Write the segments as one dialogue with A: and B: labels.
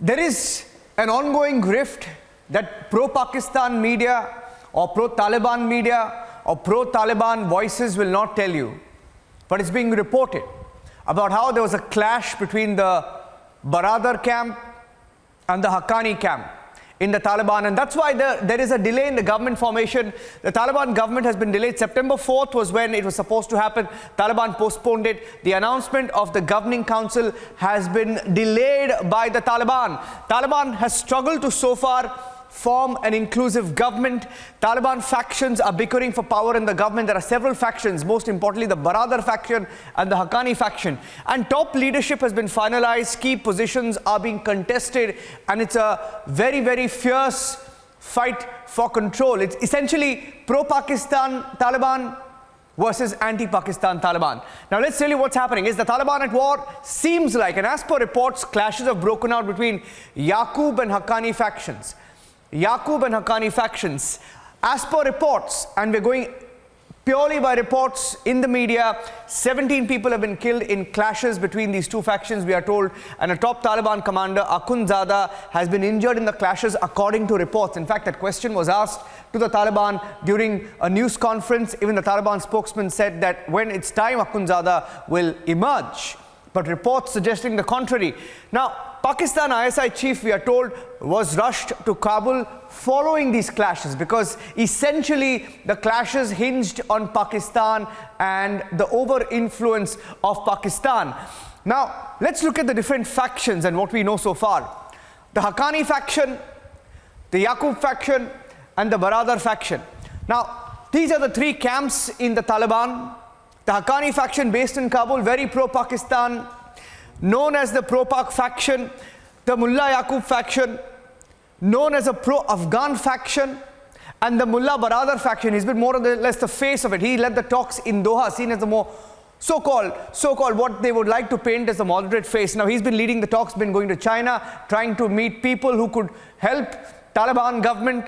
A: There is an ongoing rift that pro-Pakistan media or pro-Taliban media or pro-Taliban voices will not tell you. But it's being reported about how there was a clash between the Baradar camp and the Haqqani camp in the Taliban, and that's why there is a delay in the government formation. The Taliban government has been delayed. September 4th was when it was supposed to happen. Taliban postponed it. The announcement of the governing council has been delayed by the Taliban. Taliban has struggled to so far form an inclusive government. Taliban factions are bickering for power in the government. There are several factions, most importantly the Baradar faction and the Haqqani faction. And top leadership has been finalized, key positions are being contested, and it's a very, very fierce fight for control. It's essentially pro-Pakistan Taliban versus anti-Pakistan Taliban. Now let's tell you what's happening. Is the Taliban at war? Seems like, and as per reports, clashes have broken out between Yaqoob and Haqqani factions. Yaqoob and Haqqani factions. As per reports, and we're going purely by reports in the media, 17 people have been killed in clashes between these two factions, we are told, and a top Taliban commander, Akhundzada, has been injured in the clashes according to reports. In fact, that question was asked to the Taliban during a news conference. Even the Taliban spokesman said that when it's time, Akhundzada will emerge. But reports suggesting the contrary. Now, Pakistan ISI chief, we are told, was rushed to Kabul following these clashes because essentially the clashes hinged on Pakistan and the over-influence of Pakistan. Now, let's look at the different factions and what we know so far. The Haqqani faction, the Yaqoob faction, and the Baradar faction. Now, these are the three camps in the Taliban. The Haqqani faction based in Kabul, very pro-Pakistan, known as the pro-Pak faction. The Mullah Yaqoob faction, known as a pro-Afghan faction. And the Mullah Baradar faction, he's been more or less the face of it. He led the talks in Doha, seen as the more so-called what they would like to paint as a moderate face. Now he's been leading the talks, been going to China, trying to meet people who could help Taliban government.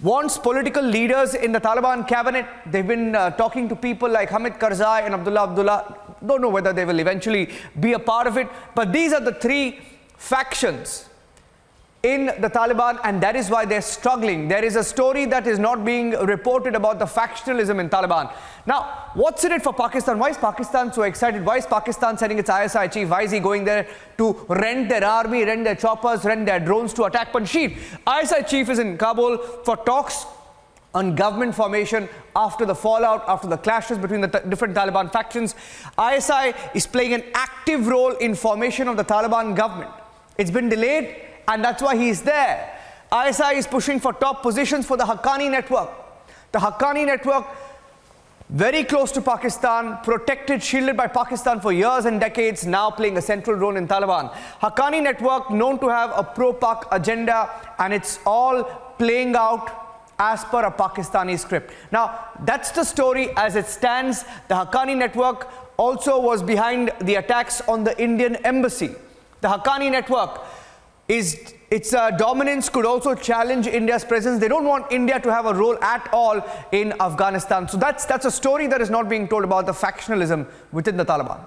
A: Wants political leaders in the Taliban cabinet. They've been talking to people like Hamid Karzai and Abdullah. Don't know whether they will eventually be a part of it. But these are the three factions in the Taliban, and that is why they're struggling. There is a story that is not being reported about the factionalism in Taliban. Now, what's in it for Pakistan? Why is Pakistan so excited? Why is Pakistan sending its ISI chief? Why is he going there to rent their army, rent their choppers, rent their drones to attack Panjshir? ISI chief is in Kabul for talks on government formation after the fallout, after the clashes between the different Taliban factions. ISI is playing an active role in formation of the Taliban government. It's been delayed, and that's why he's there. ISI is pushing for top positions for the Haqqani network. The Haqqani network, very close to Pakistan, protected, shielded by Pakistan for years and decades, now playing a central role in Taliban. Haqqani network known to have a pro-Pak agenda, and it's all playing out as per a Pakistani script. Now, that's the story as it stands. The Haqqani network also was behind the attacks on the Indian embassy. The Haqqani network, its dominance could also challenge India's presence. They don't want India to have a role at all in Afghanistan. So that's a story that is not being told about the factionalism within the Taliban.